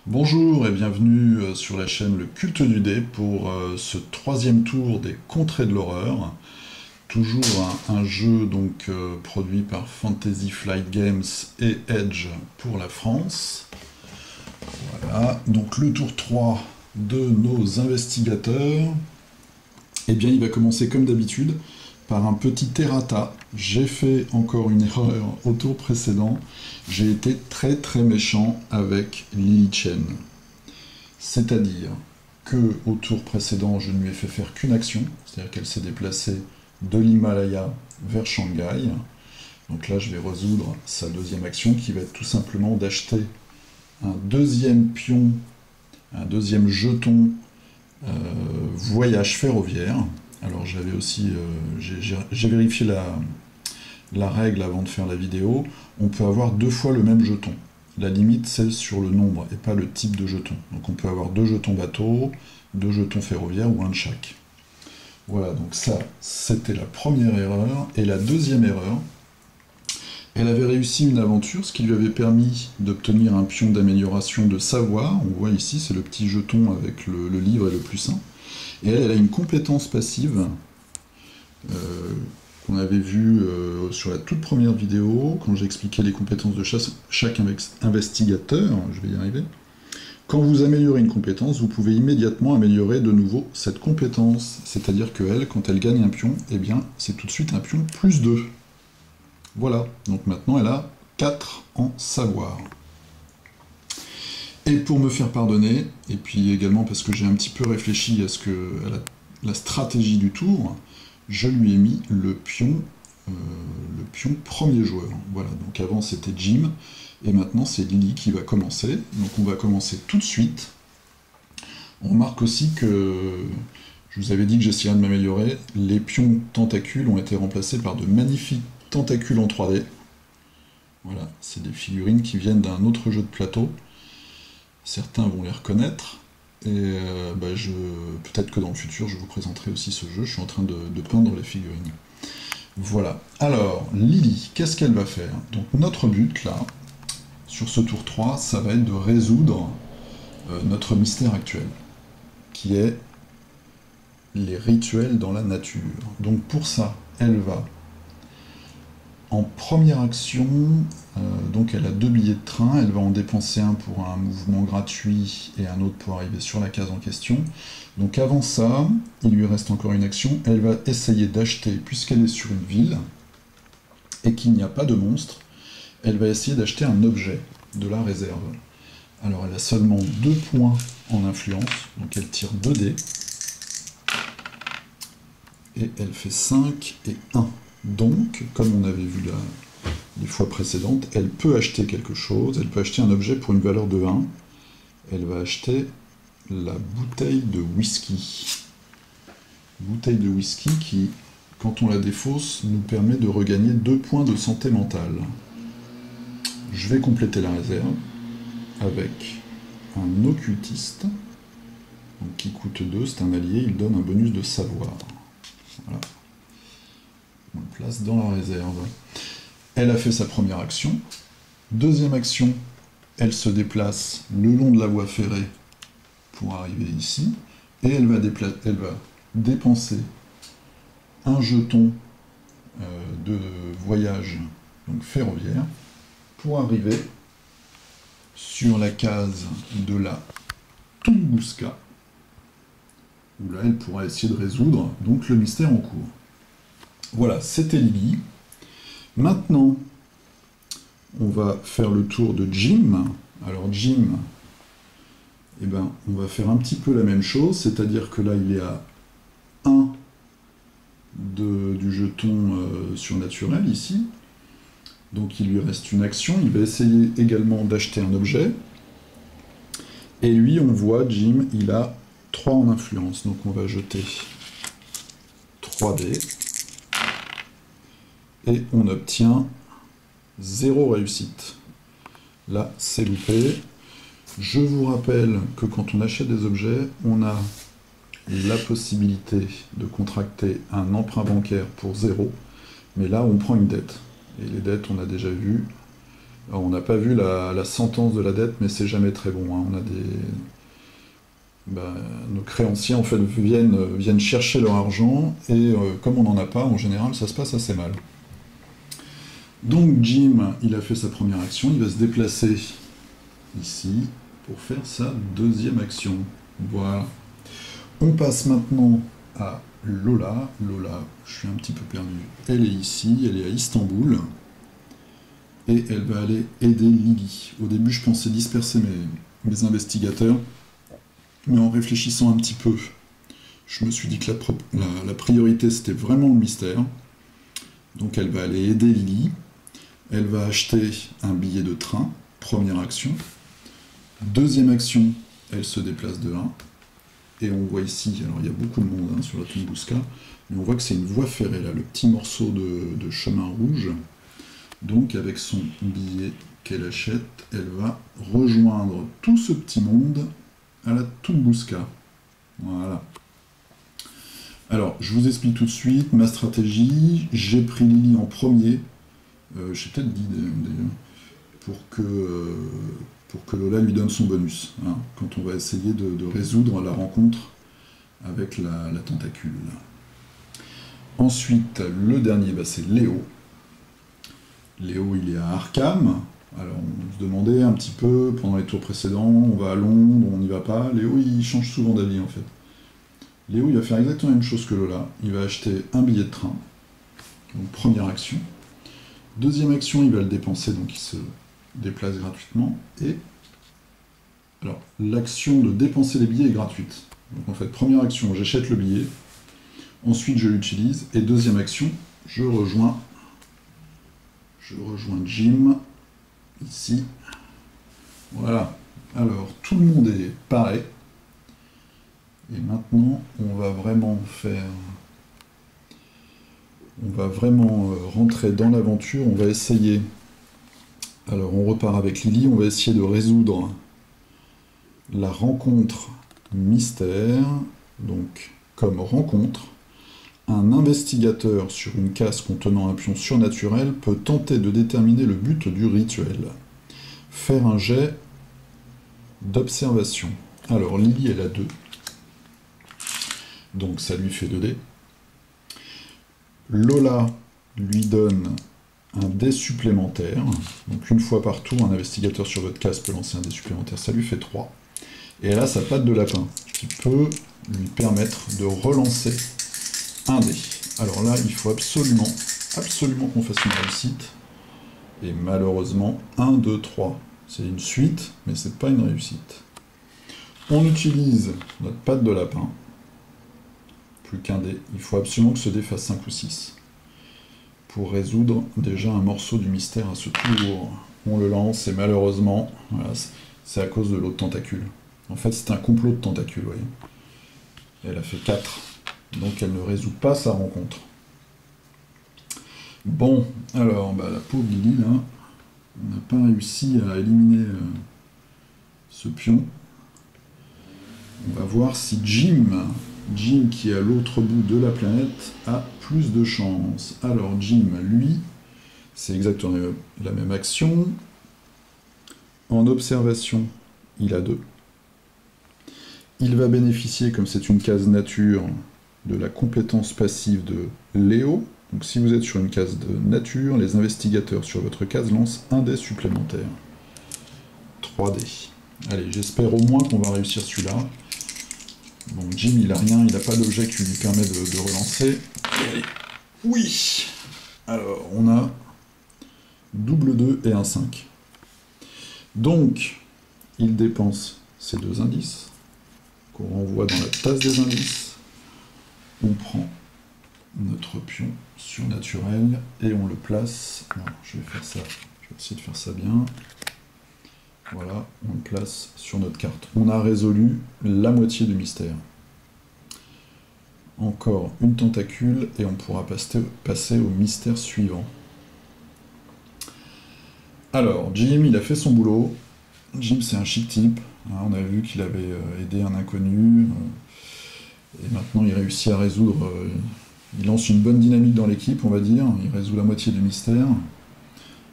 Bonjour et bienvenue sur la chaîne Le Culte du Dé pour ce troisième tour des Contrées de l'horreur. Toujours un jeu produit par Fantasy Flight Games et Edge pour la France. Voilà, donc le tour 3 de nos investigateurs. Eh bien il va commencer comme d'habitude par un petit errata. J'ai fait encore une erreur au tour précédent. J'ai été très méchant avec Lily Chen. C'est-à-dire que au tour précédent, je ne lui ai fait faire qu'une action, c'est-à-dire qu'elle s'est déplacée de l'Himalaya vers Shanghai. Donc là, je vais résoudre sa deuxième action qui va être tout simplement d'acheter un deuxième pion, un deuxième jeton voyage ferroviaire. Alors j'avais aussi, j'ai vérifié la règle avant de faire la vidéo. On peut avoir deux fois le même jeton. La limite, c'est sur le nombre et pas le type de jeton. Donc on peut avoir deux jetons bateau, deux jetons ferroviaires ou un de chaque. Voilà, donc ça, c'était la première erreur. Et la deuxième erreur, elle avait réussi une aventure, ce qui lui avait permis d'obtenir un pion d'amélioration de savoir. On voit ici, c'est le petit jeton avec le livre et le plus 1. Et elle a une compétence passive qu'on avait vue sur la toute première vidéo, quand j'expliquais les compétences de chaque investigateur. Je vais y arriver. Quand vous améliorez une compétence, vous pouvez immédiatement améliorer de nouveau cette compétence. C'est-à-dire qu'elle, quand elle gagne un pion, eh bien, c'est tout de suite un pion plus 2. Voilà, donc maintenant elle a 4 en savoir. Et pour me faire pardonner, et puis également parce que j'ai un petit peu réfléchi à la stratégie du tour, je lui ai mis le pion premier joueur. Voilà, donc avant c'était Jim, et maintenant c'est Lily qui va commencer. Donc on va commencer tout de suite. On remarque aussi que, je vous avais dit que j'essayais de m'améliorer, les pions tentacules ont été remplacés par de magnifiques tentacules en 3D. Voilà, c'est des figurines qui viennent d'un autre jeu de plateau. Certains vont les reconnaître, et peut-être que dans le futur je vous présenterai aussi ce jeu. Je suis en train de peindre les figurines. Voilà. Alors, Lily, qu'est-ce qu'elle va faire? Donc notre but là, sur ce tour 3, ça va être de résoudre notre mystère actuel, qui est les rituels dans la nature. Donc pour ça, elle va en première action, donc elle a 2 billets de train, elle va en dépenser un pour un mouvement gratuit et un autre pour arriver sur la case en question. Donc avant ça, il lui reste encore une action, elle va essayer d'acheter, puisqu'elle est sur une ville, et qu'il n'y a pas de monstre, elle va essayer d'acheter un objet de la réserve. Alors elle a seulement 2 points en influence, donc elle tire 2 dés, et elle fait 5 et 1. Donc, comme on avait vu les fois précédentes, elle peut acheter quelque chose, elle peut acheter un objet pour une valeur de 1. Elle va acheter la bouteille de whisky. Bouteille de whisky qui, quand on la défausse, nous permet de regagner 2 points de santé mentale. Je vais compléter la réserve avec un occultiste, donc qui coûte 2, c'est un allié, il donne un bonus de savoir. Voilà. On le place dans la réserve. Elle a fait sa première action. Deuxième action, elle se déplace le long de la voie ferrée pour arriver ici. Et elle va dépenser un jeton de voyage donc ferroviaire pour arriver sur la case de la Tunguska, où là elle pourra essayer de résoudre donc le mystère en cours. Voilà, c'était Lily. Maintenant, on va faire le tour de Jim. Alors Jim, eh ben, on va faire un petit peu la même chose, c'est-à-dire que là, il est à 1 du jeton surnaturel, ici. Donc il lui reste une action, il va essayer également d'acheter un objet. Et lui, on voit, Jim, il a 3 en influence, donc on va jeter 3 dés. Et on obtient 0 réussite. Là, c'est loupé. Je vous rappelle que quand on achète des objets, on a la possibilité de contracter un emprunt bancaire pour 0, mais là, on prend une dette. Et les dettes, on a déjà vu, Alors, on n'a pas vu la sentence de la dette, mais c'est jamais très bon, hein. On a nos créanciers en fait viennent chercher leur argent et comme on n'en a pas, en général, ça se passe assez mal. Donc Jim, il a fait sa première action, il va se déplacer ici pour faire sa deuxième action. Voilà. On passe maintenant à Lola. Lola, je suis un petit peu perdu. Elle est ici, elle est à Istanbul. Et elle va aller aider Lily. Au début, je pensais disperser mes investigateurs. Mais en réfléchissant un petit peu, je me suis dit que la priorité, c'était vraiment le mystère. Donc elle va aller aider Lily. Elle va acheter un billet de train. Première action. Deuxième action, elle se déplace de 1. Et on voit ici, alors il y a beaucoup de monde sur la Tunguska, mais on voit que c'est une voie ferrée, là, le petit morceau de chemin rouge. Donc avec son billet qu'elle achète, elle va rejoindre tout ce petit monde à la Tunguska. Voilà. Alors, je vous explique tout de suite ma stratégie. J'ai pris Lily en premier. J'ai peut-être dit d'ailleurs, pour que Lola lui donne son bonus, hein, quand on va essayer de résoudre la rencontre avec la tentacule. Ensuite, le dernier, c'est Léo. Léo, il est à Arkham. Alors, on se demandait un petit peu, pendant les tours précédents, on va à Londres, on n'y va pas. Léo, il change souvent d'avis, en fait. Léo, il va faire exactement la même chose que Lola. Il va acheter un billet de train. Donc, première action. Deuxième action, il va le dépenser, donc il se déplace gratuitement. Et alors, l'action de dépenser les billets est gratuite. Donc, en fait, première action, j'achète le billet. Ensuite, je l'utilise. Et deuxième action, je rejoins Jim, ici. Voilà. Alors, tout le monde est paré. Et maintenant, on va vraiment rentrer dans l'aventure. On va essayer. Alors, on repart avec Lily. On va essayer de résoudre la rencontre mystère. Donc, comme rencontre, un investigateur sur une case contenant un pion surnaturel peut tenter de déterminer le but du rituel. Faire un jet d'observation. Alors, Lily, elle a 2. Donc, ça lui fait 2 dés. Lola lui donne un dé supplémentaire. Donc, une fois par tour, un investigateur sur votre case peut lancer un dé supplémentaire. Ça lui fait 3. Et elle a sa patte de lapin, qui peut lui permettre de relancer un dé. Alors là, il faut absolument qu'on fasse une réussite. Et malheureusement, 1, 2, 3. C'est une suite, mais c'est pas une réussite. On utilise notre patte de lapin. Plus qu'un dé. Il faut absolument que ce dé fasse 5 ou 6. Pour résoudre déjà un morceau du mystère à ce tour. On le lance et malheureusement, voilà, c'est à cause de l'autre tentacule. En fait, c'est un complot de tentacules, vous voyez. Elle a fait 4. Donc elle ne résout pas sa rencontre. Bon, alors, la pauvre Lily, là, on n'a pas réussi à éliminer ce pion. On va voir si Jim, qui est à l'autre bout de la planète, a plus de chance. Alors Jim, lui, c'est exactement la même action. En observation, il a 2. Il va bénéficier, comme c'est une case nature, de la compétence passive de Léo. Donc si vous êtes sur une case de nature, les investigateurs sur votre case lancent un dé supplémentaire. 3 dés. Allez, j'espère au moins qu'on va réussir celui-là. Bon, Jim, il a rien, il n'a pas d'objet qui lui permet de relancer. Allez. Oui. Alors, on a double 2 et un 5. Donc, il dépense ces 2 indices, qu'on renvoie dans la tasse des indices. On prend notre pion surnaturel et on le place. Non, je vais essayer de faire ça bien. Voilà, on le place sur notre carte. On a résolu la moitié du mystère. Encore une tentacule et on pourra passer au mystère suivant. Alors, Jim, il a fait son boulot. Jim, c'est un chic type. On a vu qu'il avait aidé un inconnu. Et maintenant, il réussit à résoudre... il lance une bonne dynamique dans l'équipe, on va dire. Il résout la moitié du mystère.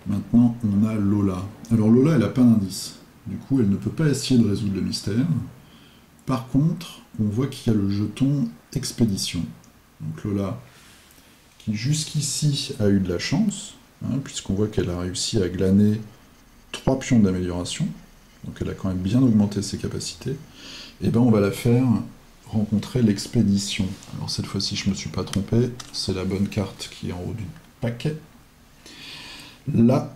Maintenant, on a Lola. Alors Lola, elle n'a pas d'indice. Du coup, elle ne peut pas essayer de résoudre le mystère. Par contre, on voit qu'il y a le jeton expédition. Donc Lola, qui jusqu'ici a eu de la chance, hein, puisqu'on voit qu'elle a réussi à glaner 3 pions d'amélioration. Donc elle a quand même bien augmenté ses capacités. Et bien on va la faire rencontrer l'expédition. Alors cette fois-ci, je ne me suis pas trompé, c'est la bonne carte qui est en haut du paquet. La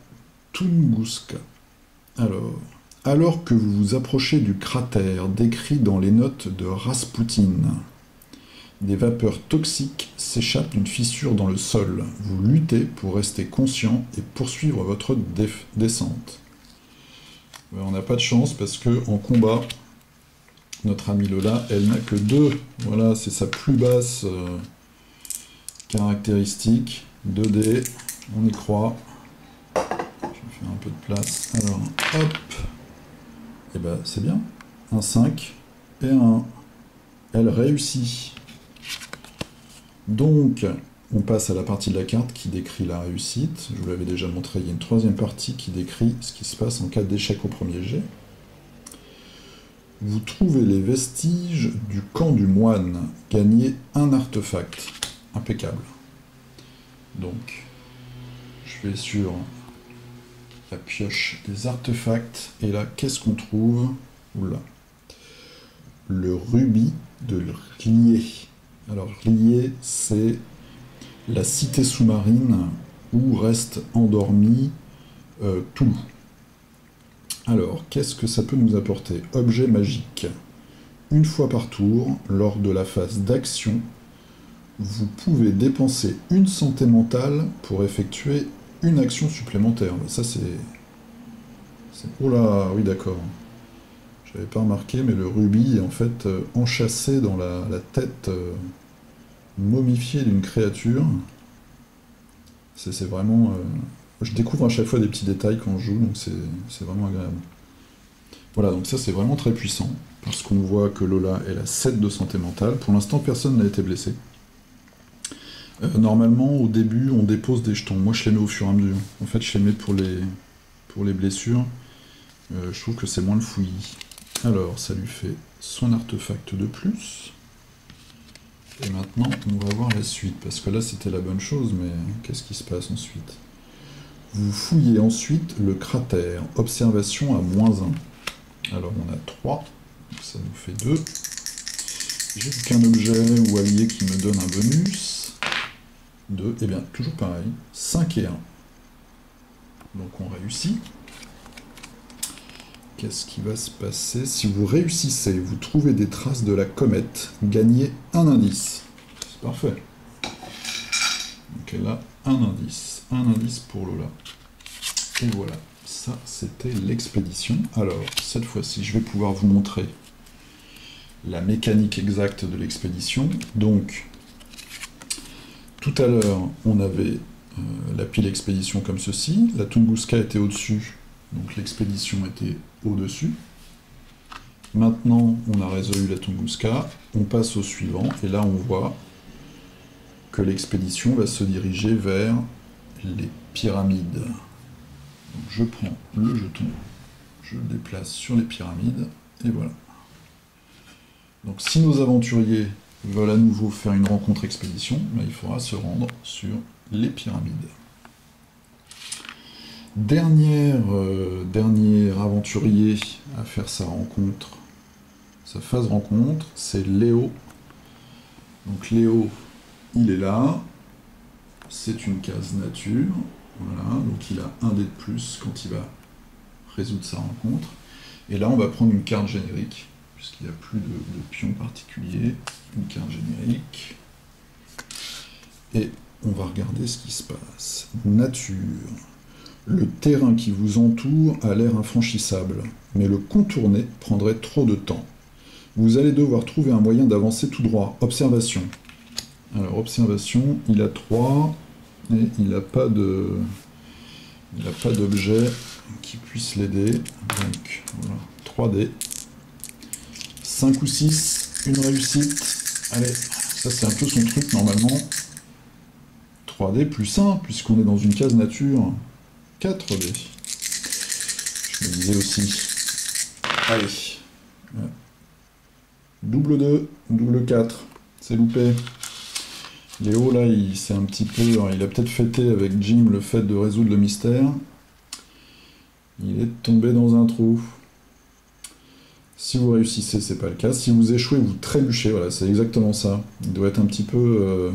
Tunguska. Alors que vous vous approchez du cratère décrit dans les notes de Raspoutine, des vapeurs toxiques s'échappent d'une fissure dans le sol. Vous luttez pour rester conscient et poursuivre votre descente. On n'a pas de chance parce que en combat, notre amie Lola, elle n'a que 2. Voilà, c'est sa plus basse caractéristique. 2D, on y croit. Je vais faire un peu de place. Alors, hop. Et ben, c'est bien. Un 5 et un 1. Elle réussit. Donc, on passe à la partie de la carte qui décrit la réussite. Je vous l'avais déjà montré, il y a une 3e partie qui décrit ce qui se passe en cas d'échec au premier jet. Vous trouvez les vestiges du camp du moine. Gagnez un artefact. Impeccable. Donc, je vais sur la pioche des artefacts. Et là, qu'est-ce qu'on trouve? Oula. Le rubis de Lié. Alors, Lié, c'est la cité sous-marine où reste endormi Toulou. Alors, qu'est-ce que ça peut nous apporter? Objet magique. Une fois par tour, lors de la phase d'action, vous pouvez dépenser une santé mentale pour effectuer une action supplémentaire. Ça, c'est... Oh là, oui, d'accord. J'avais pas remarqué, mais le rubis est en fait enchâssé dans la tête momifiée d'une créature. C'est vraiment... Je découvre à chaque fois des petits détails quand je joue, donc c'est vraiment agréable. Voilà, donc ça c'est vraiment très puissant, parce qu'on voit que Lola, elle a 7 de santé mentale. Pour l'instant, personne n'a été blessé. Normalement, au début, on dépose des jetons. Moi, je les mets au fur et à mesure. En fait, je les mets pour les blessures. Je trouve que c'est moins le fouillis. Alors, ça lui fait son artefact de plus. Et maintenant, on va voir la suite, parce que là, c'était la bonne chose, mais qu'est-ce qui se passe ensuite? Vous fouillez ensuite le cratère. Observation à -1. Alors, on a 3, donc ça nous fait 2. J'ai qu'un objet ou allié qui me donne un bonus. 2, et bien, toujours pareil, 5 et 1. Donc, on réussit. Qu'est-ce qui va se passer? Si vous réussissez, vous trouvez des traces de la comète, gagnez un indice. C'est parfait. Donc elle a un indice pour Lola. Et voilà, ça c'était l'expédition. Alors, cette fois-ci, je vais pouvoir vous montrer la mécanique exacte de l'expédition. Donc, tout à l'heure, on avait la pile expédition comme ceci. La Tunguska était au-dessus. Donc l'expédition était au-dessus. Maintenant, on a résolu la Tunguska. On passe au suivant. Et là, on voit que l'expédition va se diriger vers les pyramides. Donc je prends le jeton. Je le déplace sur les pyramides. Et voilà. Donc si nos aventuriers veulent à nouveau faire une rencontre expédition, il faudra se rendre sur les pyramides. Dernier aventurier à faire sa phase rencontre, c'est Léo. Donc Léo, il est là. C'est une case nature. Voilà, donc il a un dé de plus quand il va résoudre sa rencontre. Et là, on va prendre une carte générique, puisqu'il n'y a plus de pion particulier. Une carte générique. Et on va regarder ce qui se passe. Nature. Le terrain qui vous entoure a l'air infranchissable, mais le contourner prendrait trop de temps. Vous allez devoir trouver un moyen d'avancer tout droit. Observation. Alors, observation, il a 3, et il n'a pas d'objet qui puisse l'aider. Donc, voilà, 3D. 5 ou 6, une réussite. Allez, ça c'est un peu son truc normalement. 3D plus 1, puisqu'on est dans une case nature. 4 dés. Je me disais aussi. Allez. Ouais. Double 2, double 4. C'est loupé. Léo, là, il s'est un petit peu... Alors, il a peut-être fêté avec Jim le fait de résoudre le mystère. Il est tombé dans un trou. Si vous réussissez, c'est pas le cas. Si vous échouez, vous trébuchez. Voilà, c'est exactement ça. Il doit être un petit peu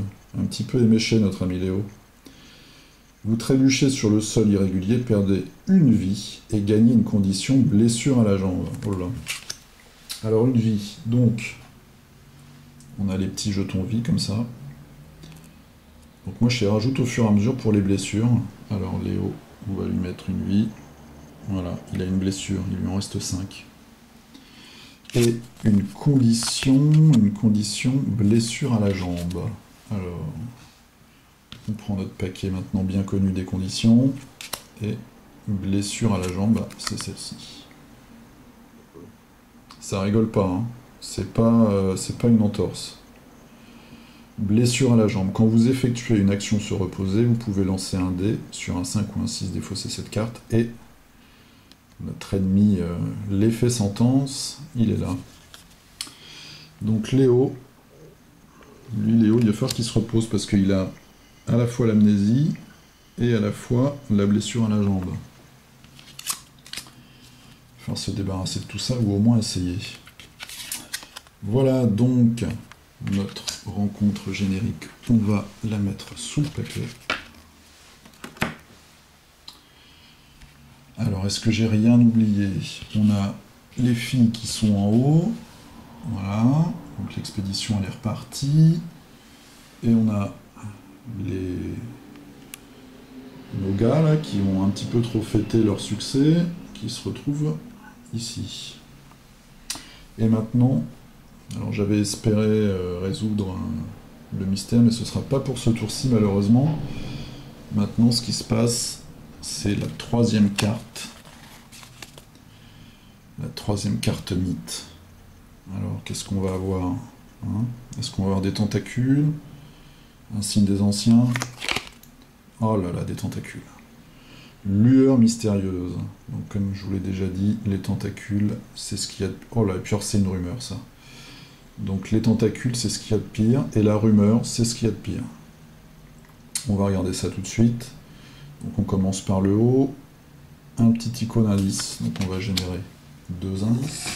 éméché, notre ami Léo. Vous trébuchez sur le sol irrégulier, perdez une vie et gagnez une condition blessure à la jambe. Oh là. Alors une vie, donc on a les petits jetons vie comme ça. Donc moi je les rajoute au fur et à mesure pour les blessures. Alors Léo, on va lui mettre une vie. Voilà, il a une blessure, il lui en reste 5. Et une condition blessure à la jambe. Alors, on prend notre paquet maintenant bien connu des conditions. Et blessure à la jambe, c'est celle-ci. Ça rigole pas, hein. C'est pas une entorse. Blessure à la jambe. Quand vous effectuez une action se reposer, vous pouvez lancer un dé sur un 5 ou un 6, défausser cette carte, et notre ennemi, l'effet sentence, il est là. Donc Léo, il va falloir qu'il se repose parce qu'il a à la fois l'amnésie et à la fois la blessure à la jambe. Il va falloir se débarrasser de tout ça ou au moins essayer. Voilà donc notre rencontre générique. On va la mettre sous le paquet. Alors, est-ce que j'ai rien oublié? On a les filles qui sont en haut. Voilà. Donc l'expédition, elle est repartie. Et on a nos gars là, qui ont un petit peu trop fêté leur succès, qui se retrouvent ici. Et maintenant, alors j'avais espéré résoudre le mystère, mais ce ne sera pas pour ce tour-ci malheureusement. Maintenant, ce qui se passe, c'est la troisième carte. La troisième carte mythe. Alors, qu'est-ce qu'on va avoir, hein? Est-ce qu'on va avoir des tentacules? Un signe des anciens? Oh là là, des tentacules. Lueur mystérieuse. Donc, comme je vous l'ai déjà dit, les tentacules, c'est ce qu'il y a de... Oh là, et puis alors, c'est une rumeur, ça. Donc, les tentacules, c'est ce qu'il y a de pire, et la rumeur, c'est ce qu'il y a de pire. On va regarder ça tout de suite. Donc, on commence par le haut. Un petit icône indice. Donc, on va générer 2 indices.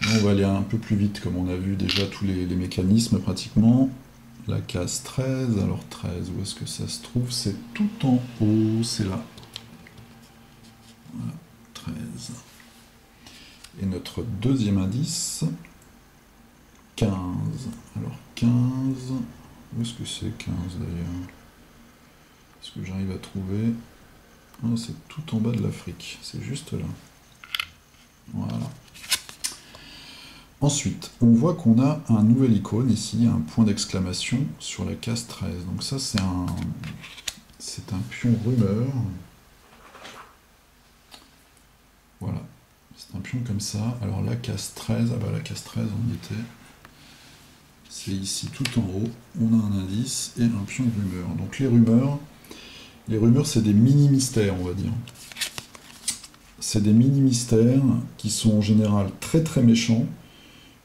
Là, on va aller un peu plus vite, comme on a vu déjà tous les mécanismes, pratiquement. La case 13, alors 13, où est-ce que ça se trouve? C'est tout en haut, c'est là. Voilà, 13. Et notre deuxième indice, 15. Alors 15, où est-ce que c'est 15 d'ailleurs? Est-ce que j'arrive à trouver? Oh, c'est tout en bas de l'Afrique, c'est juste là. Voilà. Ensuite, on voit qu'on a un nouvel icône ici, un point d'exclamation sur la case 13. Donc ça, c'est un pion rumeur. Voilà, c'est un pion comme ça. Alors la case 13, ah bah la case 13, on y était. C'est ici tout en haut, on a un indice et un pion rumeur. Donc les rumeurs, c'est des mini-mystères, on va dire. C'est des mini-mystères qui sont en général très très méchants,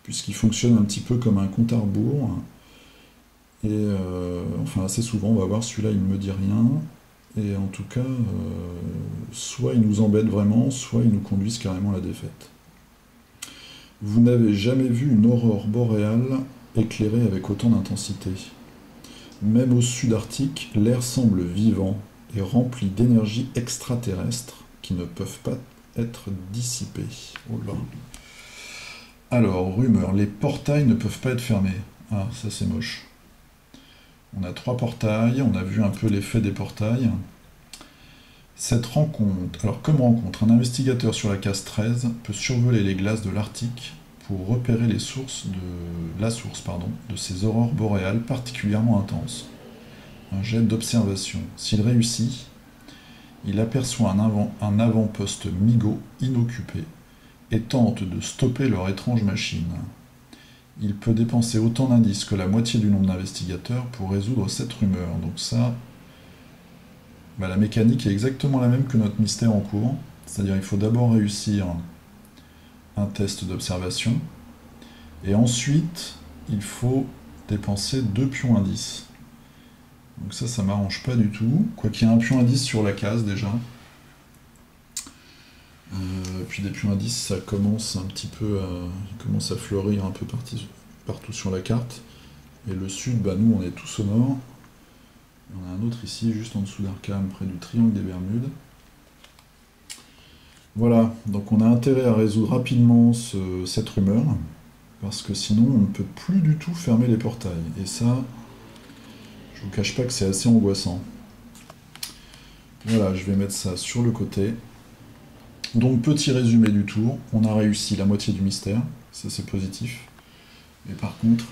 puisqu'il fonctionne un petit peu comme un compte à rebours. Et enfin, assez souvent, on va voir, celui-là, il ne me dit rien. Et en tout cas, soit il nous embête vraiment, soit ils nous conduisent carrément à la défaite. Vous n'avez jamais vu une aurore boréale éclairée avec autant d'intensité. Même au sud arctique, l'air semble vivant et rempli d'énergie extraterrestre qui ne peuvent pas être dissipées. Oh là. Alors, rumeur, les portails ne peuvent pas être fermés. Ah, ça c'est moche. On a 3 portails, on a vu un peu l'effet des portails. Cette rencontre, alors comme rencontre, un investigateur sur la case 13 peut survoler les glaces de l'Arctique pour repérer la source de ces aurores boréales particulièrement intenses. Un jet d'observation. S'il réussit, il aperçoit un avant-poste MIGO inoccupé et tente de stopper leur étrange machine. Il peut dépenser autant d'indices que la moitié du nombre d'investigateurs pour résoudre cette rumeur. Donc ça, Bah, la mécanique est exactement la même que notre mystère en cours. C'est-à-dire il faut d'abord réussir un test d'observation. Et ensuite, il faut dépenser 2 pions indices. Donc ça m'arrange pas du tout. Quoi qu'il y ait un pion indice sur la case déjà. Puis des pions indices, ça commence un petit peu à, commence à fleurir un peu partout sur la carte. Et le sud, bah nous on est tous au nord. Et on a un autre ici, juste en dessous d'Arkham, près du triangle des Bermudes. Voilà, donc on a intérêt à résoudre rapidement cette rumeur, parce que sinon on ne peut plus du tout fermer les portails. Et ça, je vous cache pas que c'est assez angoissant. Voilà, je vais mettre ça sur le côté. Donc petit résumé du tour, on a réussi la moitié du mystère, ça c'est positif. Mais par contre,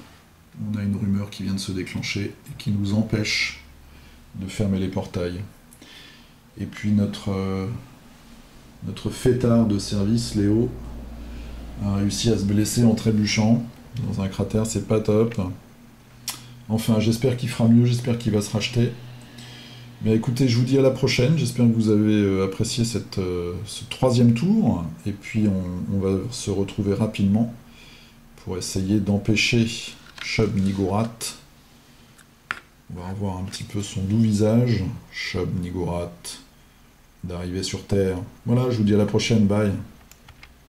on a une rumeur qui vient de se déclencher et qui nous empêche de fermer les portails. Et puis notre fêtard de service, Léo, a réussi à se blesser en trébuchant dans un cratère, c'est pas top. Enfin, j'espère qu'il fera mieux, j'espère qu'il va se racheter. Mais écoutez, je vous dis à la prochaine, j'espère que vous avez apprécié ce troisième tour, et puis on va se retrouver rapidement pour essayer d'empêcher Shub Niggurath. On va revoir un petit peu son doux visage, Shub Niggurath, d'arriver sur Terre. Voilà, je vous dis à la prochaine, bye.